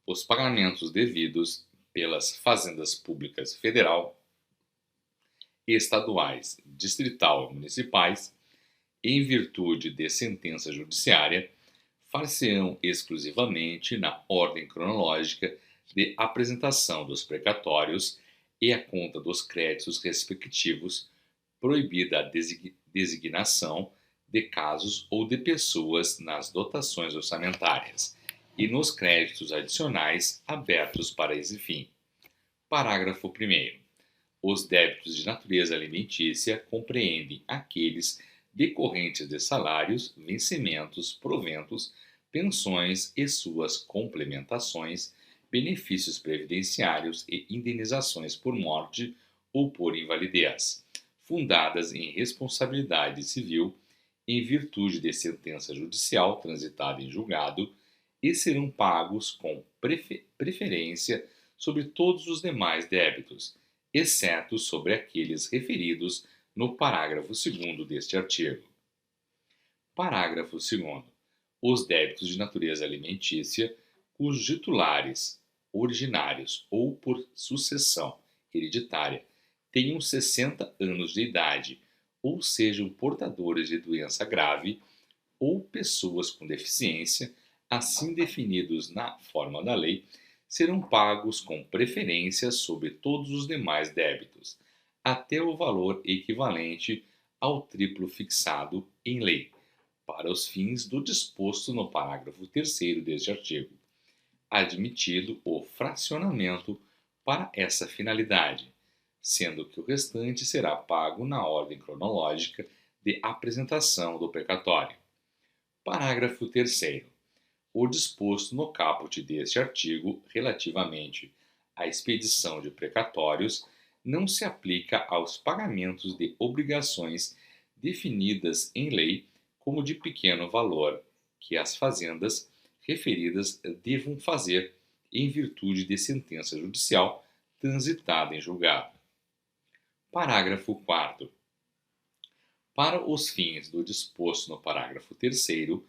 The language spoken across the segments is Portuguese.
os pagamentos devidos pelas fazendas públicas federal, estaduais, distrital e municipais, em virtude de sentença judiciária, far-se-ão exclusivamente na ordem cronológica de apresentação dos precatórios e a conta dos créditos respectivos, proibida a designação de casos ou de pessoas nas dotações orçamentárias e nos créditos adicionais abertos para esse fim. Parágrafo 1º. Os débitos de natureza alimentícia compreendem aqueles decorrentes de salários, vencimentos, proventos, pensões e suas complementações, benefícios previdenciários e indenizações por morte ou por invalidez, fundadas em responsabilidade civil em virtude de sentença judicial transitada em julgado e serão pagos com preferência sobre todos os demais débitos, exceto sobre aqueles referidos no parágrafo 2º deste artigo. Parágrafo 2º. Os débitos de natureza alimentícia, cujos titulares originários ou por sucessão hereditária tenham 60 anos de idade ou sejam portadores de doença grave ou pessoas com deficiência, assim definidos na forma da lei, serão pagos com preferência sobre todos os demais débitos, até o valor equivalente ao triplo fixado em lei, para os fins do disposto no parágrafo 3º deste artigo, admitido o fracionamento para essa finalidade, sendo que o restante será pago na ordem cronológica de apresentação do precatório. Parágrafo 3º. O disposto no caput deste artigo relativamente à expedição de precatórios não se aplica aos pagamentos de obrigações definidas em lei como de pequeno valor, que as fazendas referidas devam fazer em virtude de sentença judicial transitada em julgado. Parágrafo 4º. Para os fins do disposto no parágrafo 3º,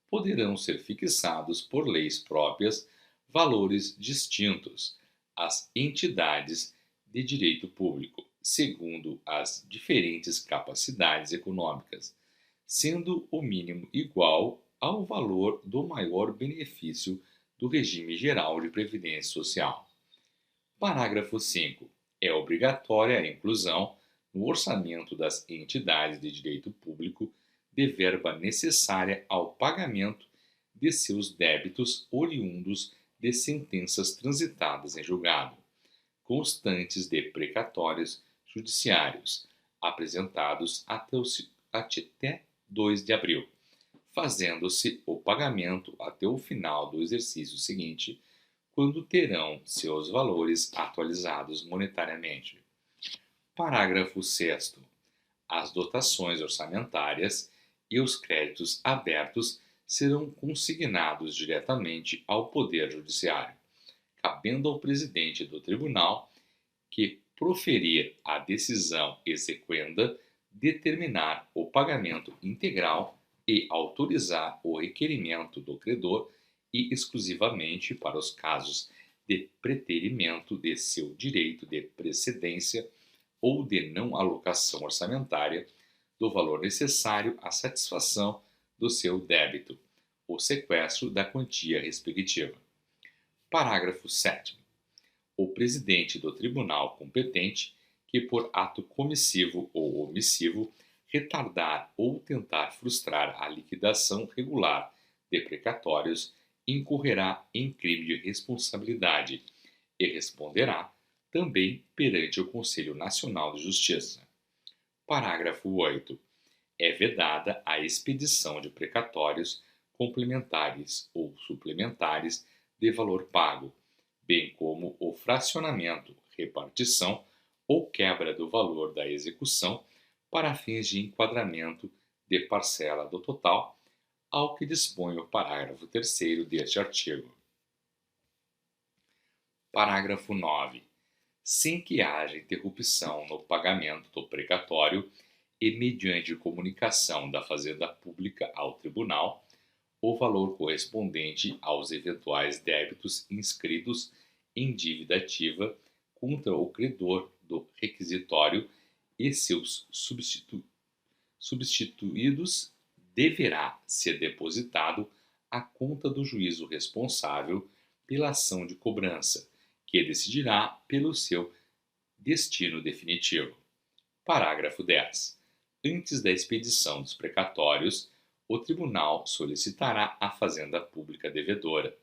poderão ser fixados por leis próprias valores distintos às entidades de direito público, segundo as diferentes capacidades econômicas, sendo o mínimo igual ao valor do maior benefício do regime geral de previdência social. Parágrafo 5. É obrigatória a inclusão no orçamento das entidades de direito público de verba necessária ao pagamento de seus débitos oriundos de sentenças transitadas em julgado, constantes de precatórios judiciários, apresentados até 2 de abril, fazendo-se o pagamento até o final do exercício seguinte, quando terão seus valores atualizados monetariamente. Parágrafo 6º. As dotações orçamentárias e os créditos abertos serão consignados diretamente ao Poder Judiciário, cabendo ao presidente do Tribunal, que proferir a decisão exequenda, determinar o pagamento integral e autorizar o requerimento do credor e exclusivamente para os casos de preterimento de seu direito de precedência ou de não alocação orçamentária do valor necessário à satisfação do seu débito, ou sequestro da quantia respectiva. Parágrafo 7º. O presidente do tribunal competente, que por ato comissivo ou omissivo retardar ou tentar frustrar a liquidação regular de precatórios, incorrerá em crime de responsabilidade e responderá também perante o Conselho Nacional de Justiça. Parágrafo 8º. É vedada a expedição de precatórios complementares ou suplementares de valor pago, bem como o fracionamento, repartição ou quebra do valor da execução para fins de enquadramento de parcela do total, ao que dispõe o parágrafo 3º deste artigo. Parágrafo 9. Sem que haja interrupção no pagamento do precatório e mediante comunicação da Fazenda Pública ao Tribunal, o valor correspondente aos eventuais débitos inscritos em dívida ativa contra o credor do requisitório e seus substituídos deverá ser depositado à conta do juízo responsável pela ação de cobrança, que decidirá pelo seu destino definitivo. Parágrafo 10. Antes da expedição dos precatórios, o tribunal solicitará à Fazenda Pública devedora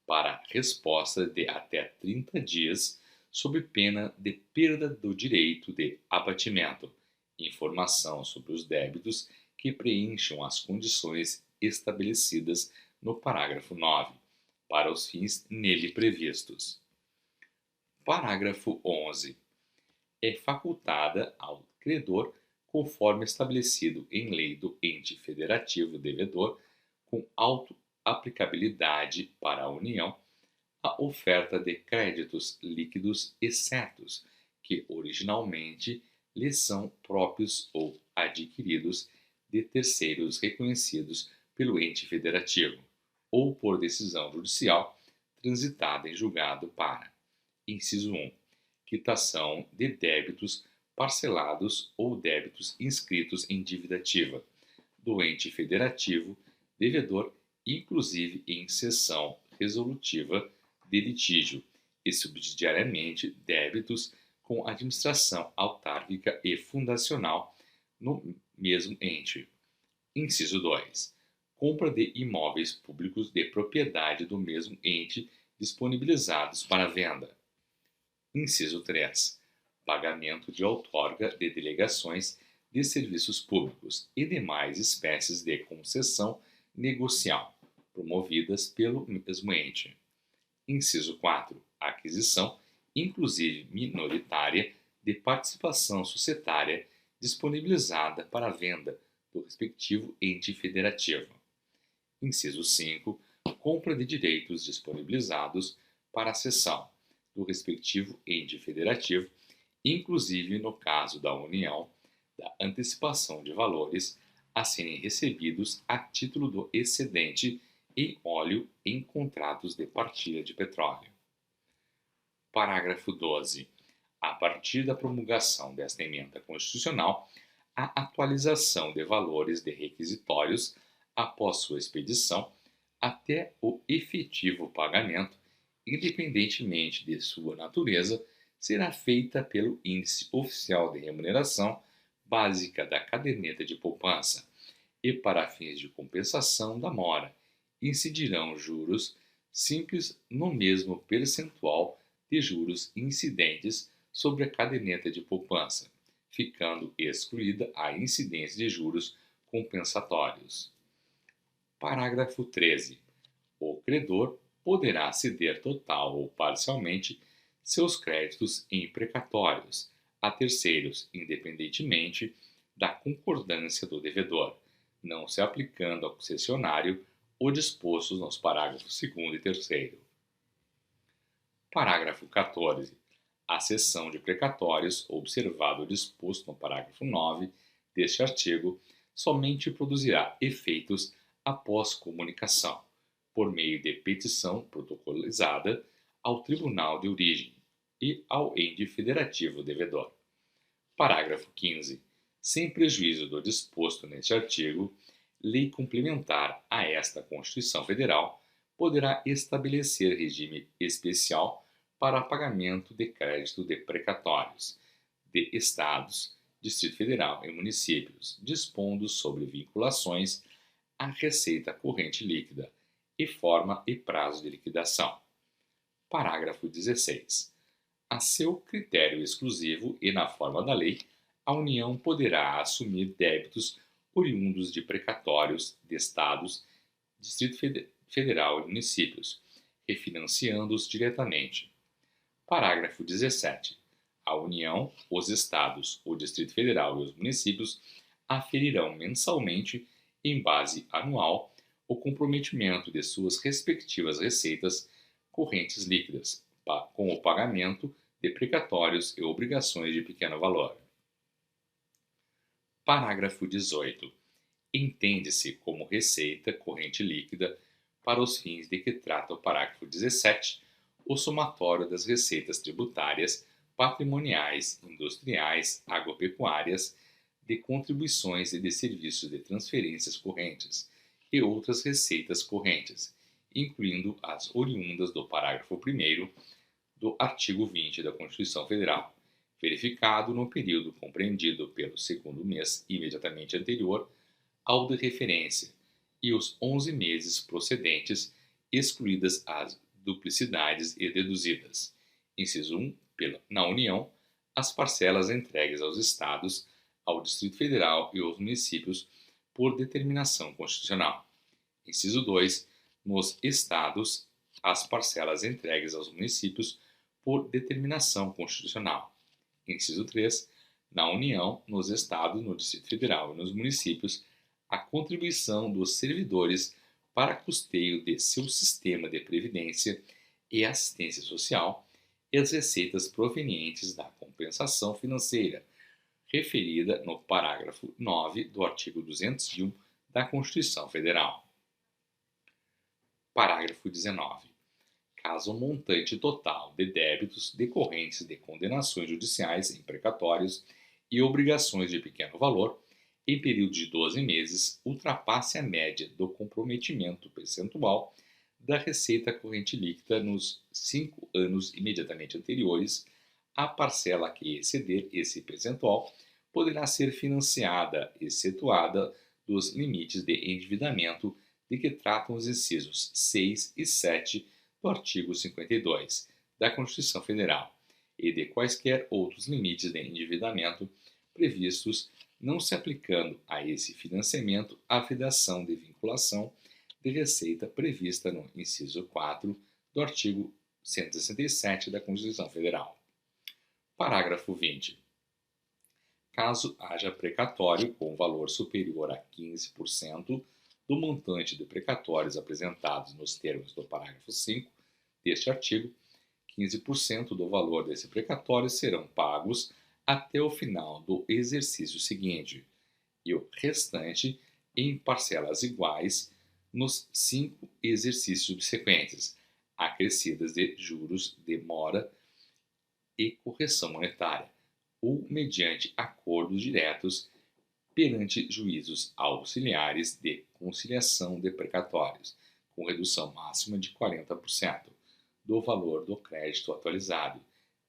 para resposta de até 30 dias, sob pena de perda do direito de abatimento, informação sobre os débitos que preencham as condições estabelecidas no parágrafo 9, para os fins nele previstos. Parágrafo 11. É facultada ao credor, conforme estabelecido em lei do ente federativo devedor, com auto-aplicabilidade para a União, a oferta de créditos líquidos e certos, que originalmente lhes são próprios ou adquiridos de terceiros reconhecidos pelo ente federativo, ou por decisão judicial transitada em julgado para: inciso 1. Quitação de débitos parcelados ou débitos inscritos em dívida ativa do ente federativo devedor, inclusive em sessão resolutiva de litígio, e subsidiariamente débitos com administração autárquica e fundacional no mesmo ente. Inciso 2. Compra de imóveis públicos de propriedade do mesmo ente disponibilizados para venda. Inciso 3. Pagamento de outorga de delegações de serviços públicos e demais espécies de concessão negocial, promovidas pelo mesmo ente. Inciso 4. Aquisição, inclusive minoritária, de participação societária disponibilizada para venda do respectivo ente federativo. Inciso 5. Compra de direitos disponibilizados para a cessão do respectivo ente federativo, inclusive no caso da União, da antecipação de valores a serem recebidos a título do excedente em óleo em contratos de partilha de petróleo. Parágrafo 12. A partir da promulgação desta emenda constitucional, a atualização de valores de requisitórios após sua expedição até o efetivo pagamento, independentemente de sua natureza, será feita pelo Índice Oficial de Remuneração Básica da Caderneta de Poupança e, para fins de compensação da mora, incidirão juros simples no mesmo percentual de juros incidentes sobre a caderneta de poupança, ficando excluída a incidência de juros compensatórios. Parágrafo 13. O credor poderá ceder total ou parcialmente seus créditos em precatórios a terceiros, independentemente da concordância do devedor, não se aplicando ao concessionário o disposto nos parágrafos 2º e 3º. Parágrafo 14. A cessão de precatórios, observado o disposto no parágrafo 9 deste artigo, somente produzirá efeitos após comunicação, por meio de petição protocolizada ao Tribunal de Origem e ao ente federativo devedor. Parágrafo 15. Sem prejuízo do disposto neste artigo, lei complementar a esta Constituição Federal poderá estabelecer regime especial para pagamento de crédito de precatórios de Estados, Distrito Federal e municípios, dispondo sobre vinculações à receita corrente líquida e forma e prazo de liquidação. Parágrafo 16. A seu critério exclusivo e na forma da lei, a União poderá assumir débitos oriundos de precatórios de Estados, Distrito Federal e municípios, refinanciando-os diretamente. Parágrafo 17. A União, os Estados, o Distrito Federal e os municípios aferirão mensalmente, em base anual, o comprometimento de suas respectivas receitas correntes líquidas, com o pagamento de precatórios e obrigações de pequeno valor. Parágrafo 18. entende-se como receita corrente líquida, para os fins de que trata o parágrafo 17, o somatório das receitas tributárias, patrimoniais, industriais, agropecuárias, de contribuições e de serviços de transferências correntes e outras receitas correntes, incluindo as oriundas do parágrafo 1º do artigo 20 da Constituição Federal, verificado no período compreendido pelo segundo mês imediatamente anterior ao de referência e os 11 meses procedentes, excluídas as duplicidades e deduzidas. Inciso 1. Na União, as parcelas entregues aos Estados, ao Distrito Federal e aos municípios por determinação constitucional. Inciso 2. Nos Estados, as parcelas entregues aos municípios por determinação constitucional. Inciso 3. Na União, nos Estados, no Distrito Federal e nos municípios, a contribuição dos servidores para custeio de seu sistema de previdência e assistência social e as receitas provenientes da compensação financeira, referida no parágrafo 9 do artigo 201 da Constituição Federal. Parágrafo 19. Caso o montante total de débitos decorrentes de condenações judiciais em precatórios e obrigações de pequeno valor, em período de 12 meses, ultrapasse a média do comprometimento percentual da receita corrente líquida nos 5 anos imediatamente anteriores, a parcela que exceder esse percentual poderá ser financiada, excetuada dos limites de endividamento de que tratam os incisos 6 e 7 do artigo 52 da Constituição Federal e de quaisquer outros limites de endividamento previstos, não se aplicando a esse financiamento a vedação de vinculação de receita prevista no inciso 4 do artigo 167 da Constituição Federal. Parágrafo 20. Caso haja precatório com valor superior a 15% do montante de precatórios apresentados nos termos do parágrafo 5 deste artigo, 15% do valor desse precatório serão pagos até o final do exercício seguinte, e o restante em parcelas iguais nos 5 exercícios subsequentes, acrescidas de juros de mora e correção monetária, ou mediante acordos diretos perante juízos auxiliares de conciliação de precatórios, com redução máxima de 40% do valor do crédito atualizado,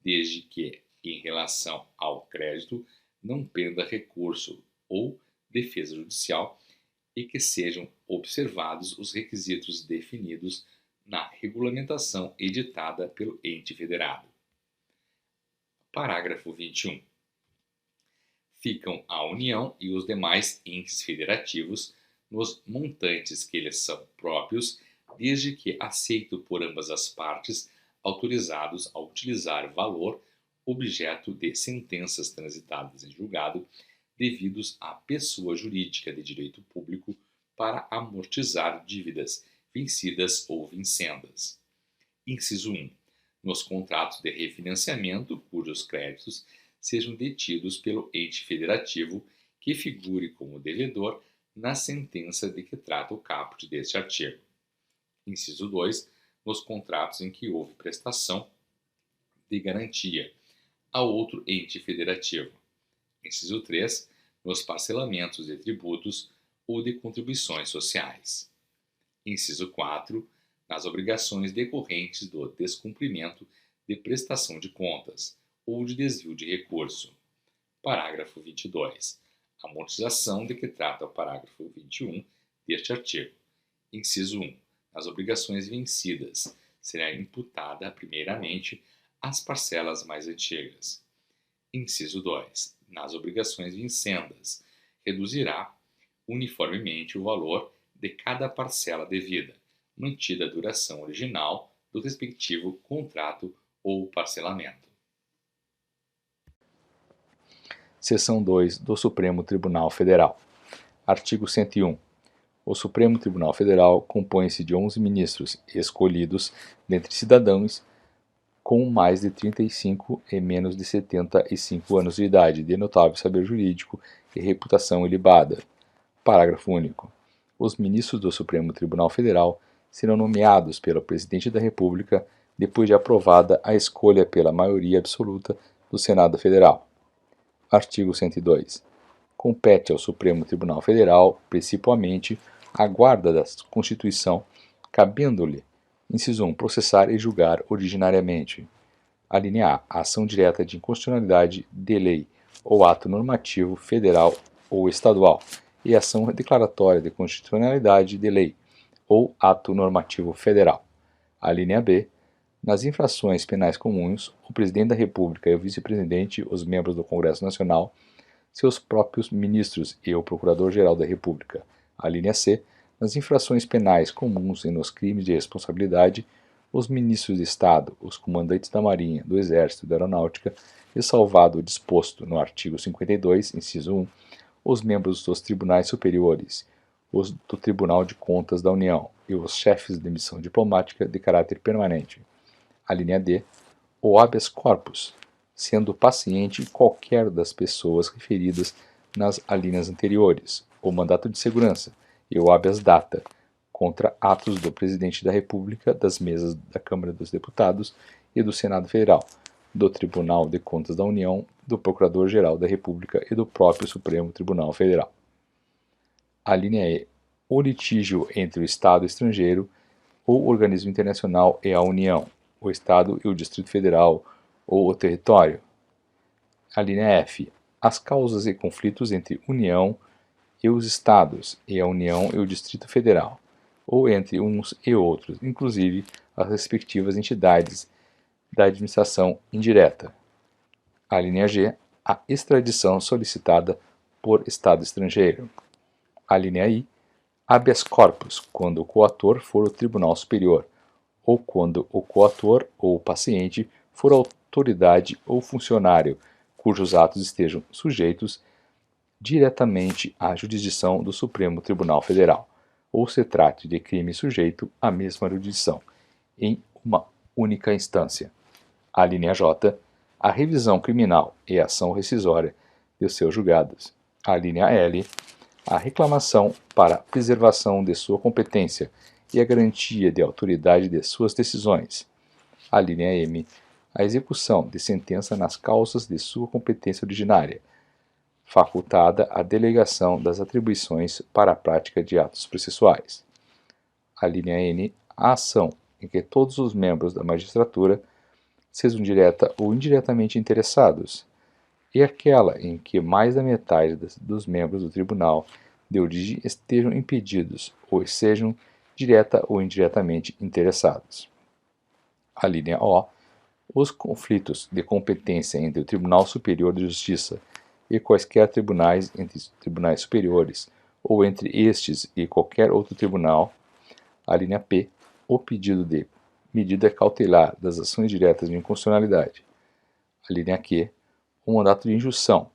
desde que, em relação ao crédito, não penda recurso ou defesa judicial e que sejam observados os requisitos definidos na regulamentação editada pelo ente federado. Parágrafo 21. Ficam a União e os demais entes federativos nos montantes que lhes são próprios, desde que aceito por ambas as partes, autorizados a utilizar valor objeto de sentenças transitadas em julgado, devidos à pessoa jurídica de direito público para amortizar dívidas vencidas ou vincendas. Inciso 1. Nos contratos de refinanciamento cujos créditos sejam detidos pelo ente federativo que figure como devedor na sentença de que trata o caput deste artigo. Inciso 2. Nos contratos em que houve prestação de garantia a outro ente federativo. Inciso 3. Nos parcelamentos de tributos ou de contribuições sociais. Inciso 4. Nas obrigações decorrentes do descumprimento de prestação de contas ou de desvio de recurso. Parágrafo 22. Amortização de que trata o parágrafo 21 deste artigo. Inciso 1. Nas obrigações vencidas, será imputada primeiramente as parcelas mais antigas. Inciso 2. Nas obrigações vincendas, reduzirá uniformemente o valor de cada parcela devida, mantida a duração original do respectivo contrato ou parcelamento. Seção 2 do Supremo Tribunal Federal. Artigo 101. O Supremo Tribunal Federal compõe-se de 11 ministros escolhidos dentre cidadãos com mais de 35 e menos de 75 anos de idade, de notável saber jurídico e reputação ilibada, Parágrafo único. Os ministros do Supremo Tribunal Federal serão nomeados pelo Presidente da República depois de aprovada a escolha pela maioria absoluta do Senado Federal. Artigo 102. Compete ao Supremo Tribunal Federal, principalmente, a guarda da Constituição, cabendo-lhe, inciso 1, processar e julgar originariamente. Alínea A. A ação direta de inconstitucionalidade de lei ou ato normativo federal ou estadual e ação declaratória de constitucionalidade de lei ou ato normativo federal. Alínea B. Nas infrações penais comuns, o Presidente da República e o Vice-Presidente, os membros do Congresso Nacional, seus próprios ministros e o Procurador-Geral da República. Alínea C. Nas infrações penais comuns e nos crimes de responsabilidade, os ministros de Estado, os comandantes da Marinha, do Exército e da Aeronáutica, ressalvado o disposto no artigo 52, inciso 1, os membros dos tribunais superiores, os do Tribunal de Contas da União e os chefes de missão diplomática de caráter permanente. A linha D, o habeas corpus, sendo paciente qualquer das pessoas referidas nas alíneas anteriores, o mandato de segurança e o habeas data, contra atos do Presidente da República, das mesas da Câmara dos Deputados e do Senado Federal, do Tribunal de Contas da União, do Procurador-Geral da República e do próprio Supremo Tribunal Federal. A linha E, o litígio entre o Estado estrangeiro, o organismo internacional e a União, o Estado e o Distrito Federal ou o território. A linha F, as causas e conflitos entre União e os Estados e a União e o Distrito Federal, ou entre uns e outros, inclusive as respectivas entidades da administração indireta. A linha G, a extradição solicitada por Estado estrangeiro. A linha I, habeas corpus, quando o coator for o Tribunal Superior, ou quando o coator ou o paciente for autoridade ou funcionário cujos atos estejam sujeitos diretamente à jurisdição do Supremo Tribunal Federal, ou se trate de crime sujeito à mesma jurisdição, em uma única instância. A linha J, a revisão criminal e a ação rescisória de seus julgados. A linha L, a reclamação para preservação de sua competência e a garantia de autoridade de suas decisões. A linha M, a execução de sentença nas causas de sua competência originária, facultada a delegação das atribuições para a prática de atos processuais. A linha N, a ação em que todos os membros da magistratura sejam direta ou indiretamente interessados, e aquela em que mais da metade dos membros do tribunal de origem estejam impedidos ou sejam direta ou indiretamente interessados. A linha O, os conflitos de competência entre o Tribunal Superior de Justiça e quaisquer tribunais entre tribunais superiores ou entre estes e qualquer outro tribunal. A linha P, o pedido de medida cautelar das ações diretas de inconstitucionalidade. A linha Q, o mandato de injunção,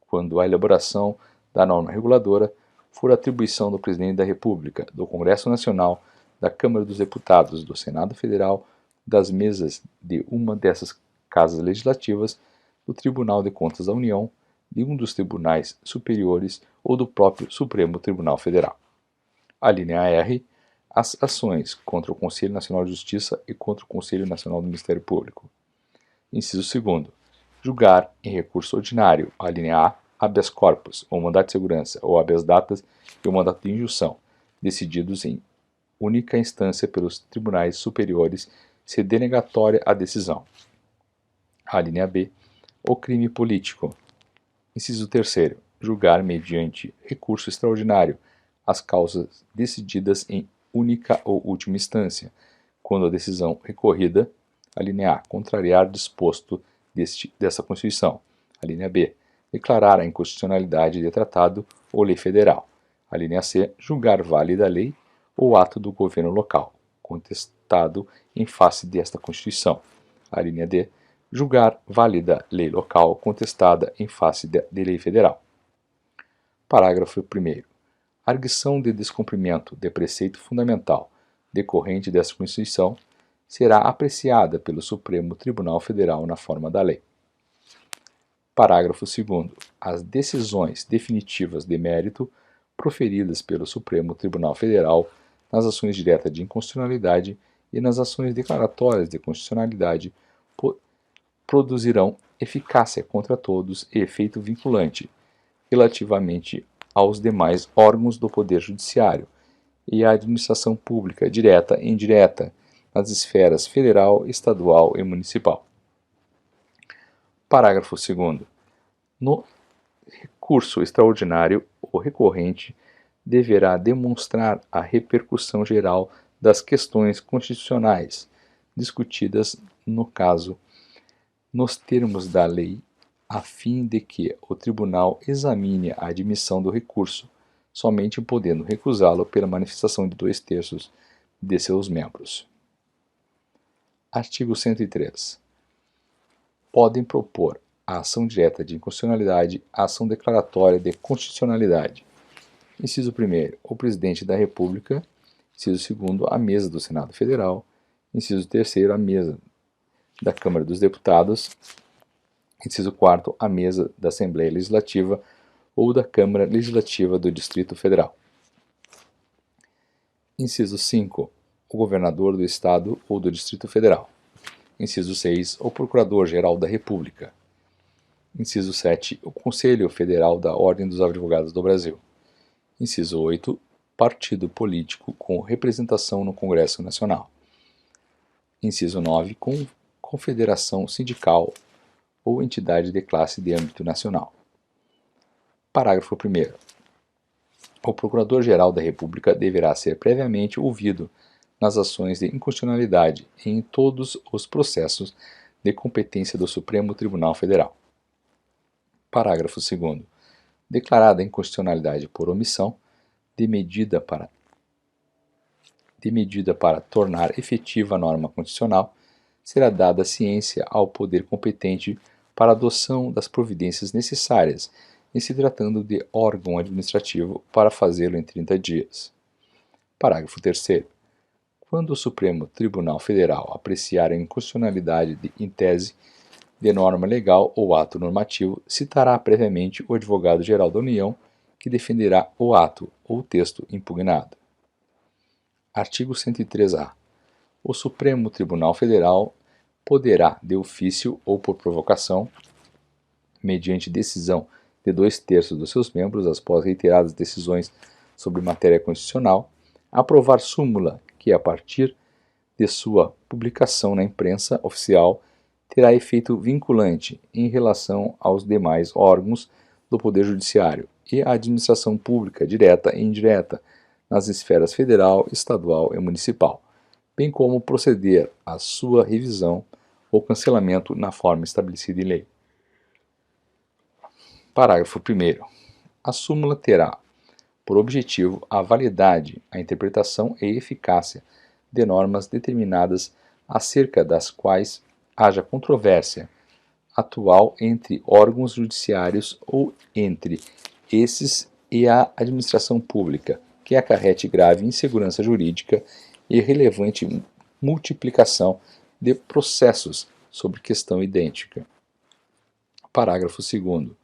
quando a elaboração da norma reguladora for atribuição do Presidente da República, do Congresso Nacional, da Câmara dos Deputados, do Senado Federal, das mesas de uma dessas casas legislativas, do Tribunal de Contas da União, de um dos tribunais superiores ou do próprio Supremo Tribunal Federal. A linha R, as ações contra o Conselho Nacional de Justiça e contra o Conselho Nacional do Ministério Público. Inciso 2º. Julgar em recurso ordinário, a linha A, habeas corpus, ou mandato de segurança, ou habeas datas e o mandato de injunção, decididos em única instância pelos tribunais superiores, se denegatória a decisão. A linha B, o crime político. Inciso 3º. Julgar mediante recurso extraordinário as causas decididas em única ou última instância, quando a decisão recorrida, a linha A, contrariar disposto dessa Constituição. A linha B, declarar a inconstitucionalidade de tratado ou lei federal. A linha C, julgar válida a lei ou ato do governo local, contestado em face desta Constituição. A linha D, julgar válida lei local contestada em face de lei federal. Parágrafo 1º. Arguição de descumprimento de preceito fundamental decorrente desta Constituição será apreciada pelo Supremo Tribunal Federal na forma da lei. Parágrafo 2º. As decisões definitivas de mérito proferidas pelo Supremo Tribunal Federal nas ações diretas de inconstitucionalidade e nas ações declaratórias de constitucionalidade produzirão eficácia contra todos e efeito vinculante relativamente aos demais órgãos do Poder Judiciário e à administração pública direta e indireta nas esferas federal, estadual e municipal. Parágrafo 2º. No recurso extraordinário, o recorrente deverá demonstrar a repercussão geral das questões constitucionais discutidas no caso, nos termos da lei, a fim de que o tribunal examine a admissão do recurso, somente podendo recusá-lo pela manifestação de 2/3 de seus membros. Artigo 103. Podem propor a ação direta de inconstitucionalidade, a ação declaratória de constitucionalidade. Inciso 1º, o Presidente da República. Inciso 2º, a mesa do Senado Federal. Inciso 3º, a mesa da Câmara dos Deputados. Inciso 4º, a mesa da Assembleia Legislativa ou da Câmara Legislativa do Distrito Federal. Inciso 5, o Governador do Estado ou do Distrito Federal. Inciso 6, o Procurador-Geral da República. Inciso 7, o Conselho Federal da Ordem dos Advogados do Brasil. Inciso 8, partido político com representação no Congresso Nacional. Inciso 9, confederação sindical ou entidade de classe de âmbito nacional. Parágrafo 1º. O Procurador-Geral da República deverá ser previamente ouvido nas ações de inconstitucionalidade e em todos os processos de competência do Supremo Tribunal Federal. Parágrafo 2º. Declarada a inconstitucionalidade por omissão, de medida para tornar efetiva a norma constitucional, será dada ciência ao poder competente para a adoção das providências necessárias, em se tratando de órgão administrativo, para fazê-lo em 30 dias. Parágrafo 3º. Quando o Supremo Tribunal Federal apreciar a inconstitucionalidade em tese de norma legal ou ato normativo, citará previamente o Advogado-Geral da União, que defenderá o ato ou texto impugnado. Artigo 103-A. O Supremo Tribunal Federal poderá, de ofício ou por provocação, mediante decisão de 2/3 dos seus membros, após reiteradas decisões sobre matéria constitucional, aprovar súmula que, a partir de sua publicação na imprensa oficial, terá efeito vinculante em relação aos demais órgãos do Poder Judiciário e à administração pública direta e indireta nas esferas federal, estadual e municipal, bem como proceder à sua revisão ou cancelamento na forma estabelecida em lei. Parágrafo 1º. A súmula terá por objetivo a validade, a interpretação e eficácia de normas determinadas acerca das quais haja controvérsia atual entre órgãos judiciários ou entre esses e a administração pública, que acarrete grave insegurança jurídica e relevante multiplicação de processos sobre questão idêntica. Parágrafo 2º.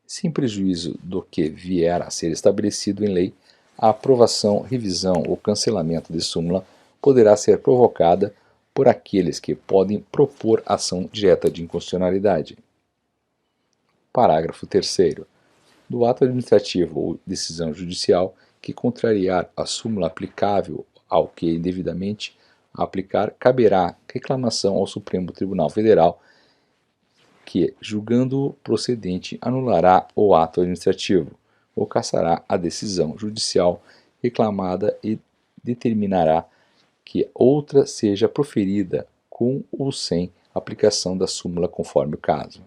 Sem prejuízo do que vier a ser estabelecido em lei, a aprovação, revisão ou cancelamento de súmula poderá ser provocada por aqueles que podem propor ação direta de inconstitucionalidade. Parágrafo 3º. Do ato administrativo ou decisão judicial que contrariar a súmula aplicável ao que indevidamente a aplicar, caberá reclamação ao Supremo Tribunal Federal, que, julgando procedente, anulará o ato administrativo ou cassará a decisão judicial reclamada e determinará que outra seja proferida com ou sem aplicação da súmula, conforme o caso.